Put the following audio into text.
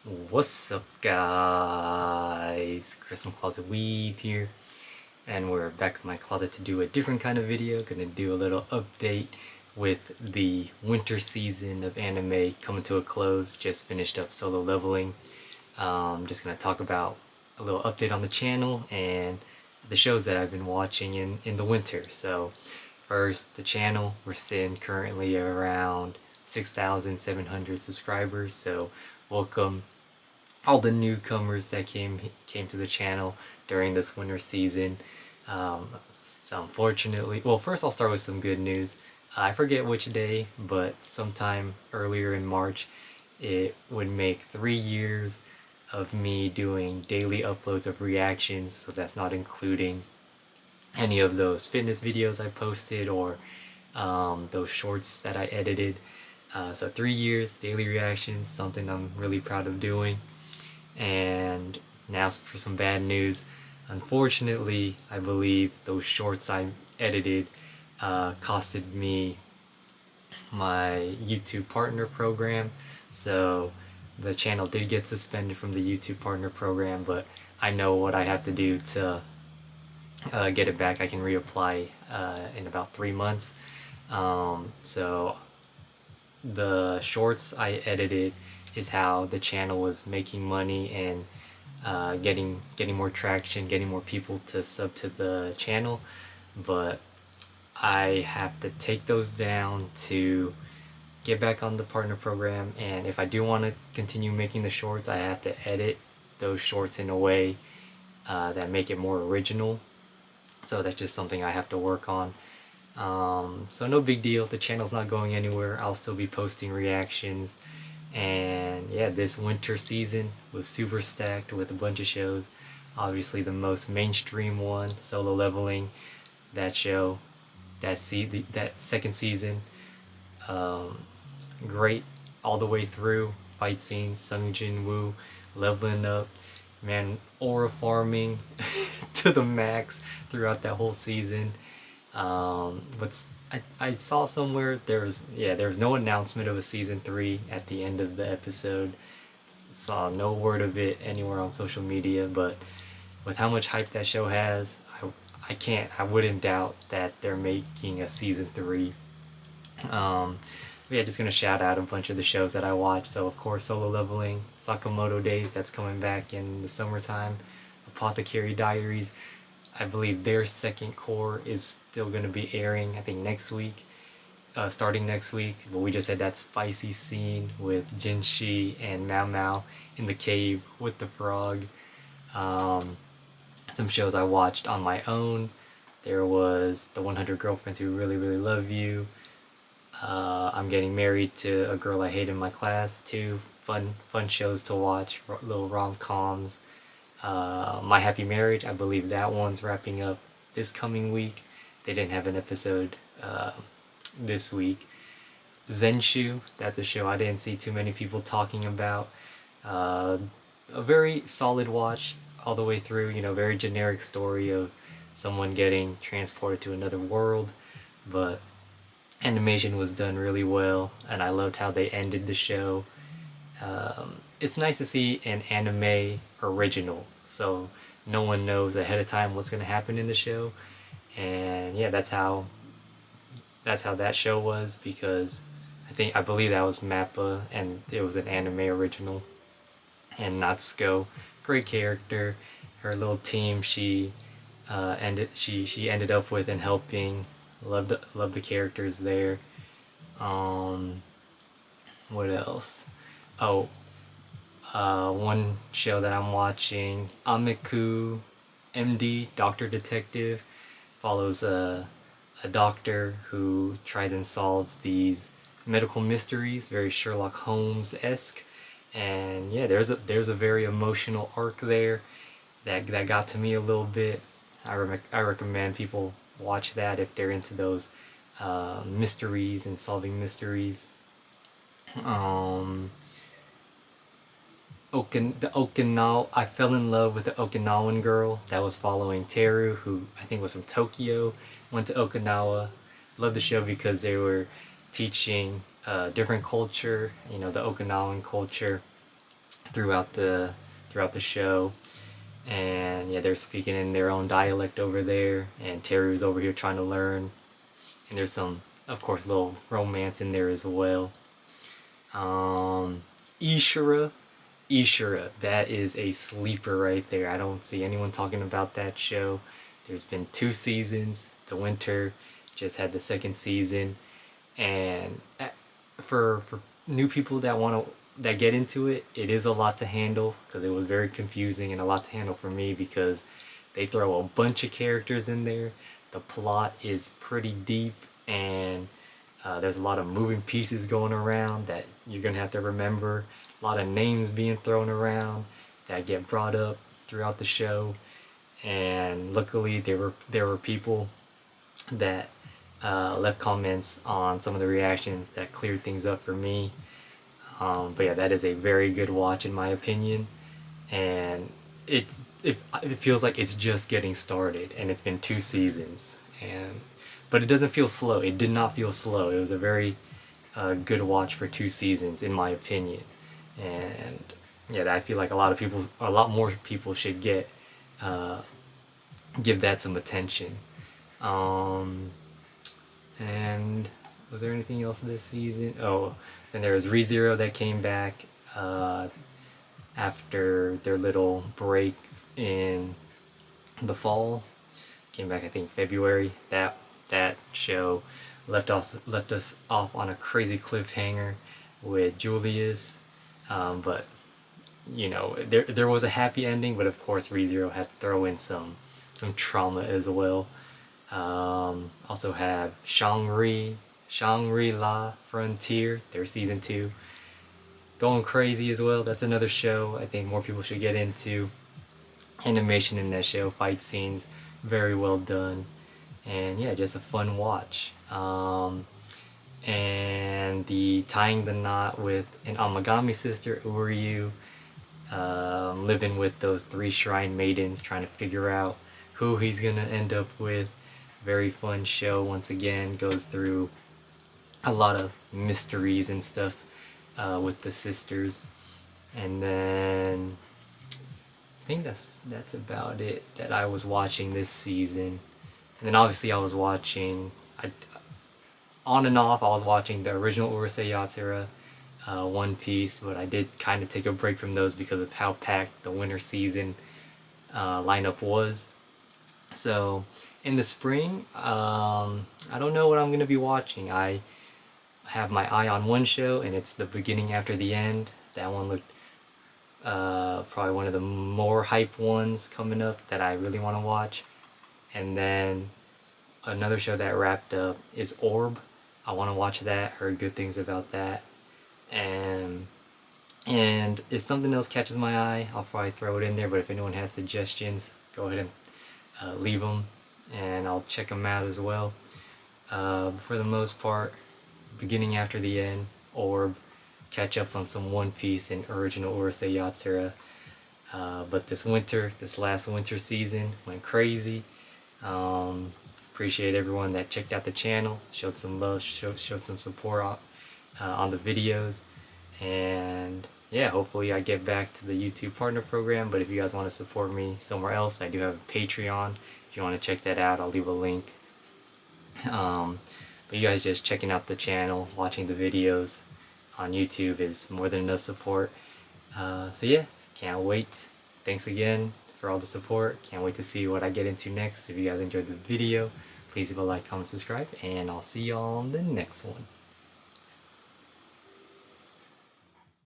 What's up, guys? Chris from Closet Weave here, and we're back in my closet to do a different kind of video. Gonna do a little update with the winter season of anime coming to a close. Just finished up Solo Leveling. Just gonna talk about a little update on the channel and the shows that I've been watching in the winter. So, first, the channel, we're sitting currently around 6,700 subscribers. So, welcome all the newcomers that came to the channel during this winter season. Um, so unfortunately, well, first I'll start with some good news. I forget which day, but sometime earlier in March, it would make 3 years of me doing daily uploads of reactions. So that's not including any of those fitness videos I posted or those shorts that I edited. So 3 years daily reactions, something I'm really proud of doing. And now for some bad news. Unfortunately, I believe those shorts I edited costed me my YouTube partner program. So the channel did get suspended from the YouTube partner program, but I know what I have to do to get it back. I can reapply in about 3 months. So the shorts I edited is how the channel was making money and getting more traction, getting more people to sub to the channel. But I have to take those down to get back on the partner program, and if I do want to continue making the shorts, I have to edit those shorts in a way that make it more original. So that's just something I have to work on. So no big deal. The channel's not going anywhere. I'll still be posting reactions. And yeah, this winter season was super stacked with a bunch of shows. Obviously, the most mainstream one, Solo Leveling, that show, that second season, um, great all the way through. Fight scenes, Sung Jin Woo, leveling up, man, aura farming to the max throughout that whole season. But I saw somewhere there was no announcement of a season 3 at the end of the episode. Saw no word of it anywhere on social media, but with how much hype that show has, I wouldn't doubt that they're making a season 3. Um, yeah, just gonna shout out a bunch of the shows that I watched. So of course, Solo Leveling, Sakamoto Days, that's coming back in the summertime. Apothecary Diaries, I believe their second core is still going to be airing, I think, next week, starting next week. But we just had that spicy scene with Jinshi and Mao Mao in the cave with the frog. Um, some shows I watched on my own. There was The 100 Girlfriends Who Really, Really Love You. I'm Getting Married to a Girl I Hate in My Class, too. Fun shows to watch, little rom-coms. My Happy Marriage, I believe that one's wrapping up this coming week. They didn't have an episode this week. Zenshu, that's a show I didn't see too many people talking about. Uh, a very solid watch all the way through, very generic story of someone getting transported to another world, but animation was done really well, and I loved how they ended the show. It's nice to see an anime original, so no one knows ahead of time what's going to happen in the show. And yeah, that's how that show was, because I believe that was Mappa and it was an anime original. And Natsuko, great character. Her little team she ended up with and helping. Loved the characters there. Um, what else? Oh, one show that I'm watching, Amiku MD, Doctor Detective, follows a doctor who tries and solves these medical mysteries, very Sherlock Holmes-esque. And yeah, there's a very emotional arc there that got to me a little bit. I recommend people watch that if they're into those mysteries and solving mysteries. Um, I fell in love with the Okinawan girl that was following Teru, who I think was from Tokyo, went to Okinawa. Loved the show because they were teaching different culture, the Okinawan culture, throughout the show. And yeah, they're speaking in their own dialect over there, and Teru's over here trying to learn. And there's some, of course, little romance in there as well. Ishura, that is a sleeper right there. I don't see anyone talking about that show. There's been 2 seasons. The Winter just had the second season, and for new people that get into it, it is a lot to handle because it was very confusing and a lot to handle for me because they throw a bunch of characters in there. The plot is pretty deep, and there's a lot of moving pieces going around that you're gonna have to remember. A lot of names being thrown around that get brought up throughout the show, and luckily there were people that left comments on some of the reactions that cleared things up for me. But yeah, that is a very good watch in my opinion, and it feels like it's just getting started, and it's been 2 seasons, and but it doesn't feel slow. It did not feel slow. It was a very good watch for 2 seasons in my opinion, and yeah, I feel like a lot more people should give that some attention. Um, and was there anything else this season? Oh, then there was ReZero that came back after their little break in the fall. Came back, I think, February. That show left us off on a crazy cliffhanger with Julius, but you know, there was a happy ending, but of course ReZero had to throw in some trauma as well. Also have Shangri-La Frontier, their season 2, going crazy as well. That's another show I think more people should get into. Animation in that show, fight scenes, very well done, and yeah, just a fun watch. And the tying the knot with an Amagami sister, Uryu, living with those 3 shrine maidens, trying to figure out who he's gonna end up with. Very fun show. Once again, goes through a lot of mysteries and stuff with the sisters. And then I think that's about it that I was watching this season. And then obviously I was watching, on and off, I was watching the original Urusei Yatsura, One Piece, but I did kind of take a break from those because of how packed the winter season lineup was. So in the spring, I don't know what I'm going to be watching. I have my eye on one show, and it's The Beginning After the End. That one looked probably one of the more hype ones coming up that I really want to watch. And then another show that wrapped up is Orb. I want to watch that. Heard good things about that. And if something else catches my eye, I'll probably throw it in there. But if anyone has suggestions, go ahead and leave them, and I'll check them out as well. For the most part, Beginning After the End, Orb, catch up on some One Piece and original Urusei Yatsura. But this last winter season went crazy. Appreciate everyone that checked out the channel, showed some love, showed some support on the videos, and yeah, hopefully I get back to the YouTube partner program. But if you guys want to support me somewhere else, I do have a Patreon. If you want to check that out, I'll leave a link. But you guys just checking out the channel, watching the videos on YouTube is more than enough support. So yeah, can't wait. Thanks again for all the support. Can't wait to see what I get into next. If you guys enjoyed the video, please leave a like, comment, subscribe, and I'll see y'all on the next one.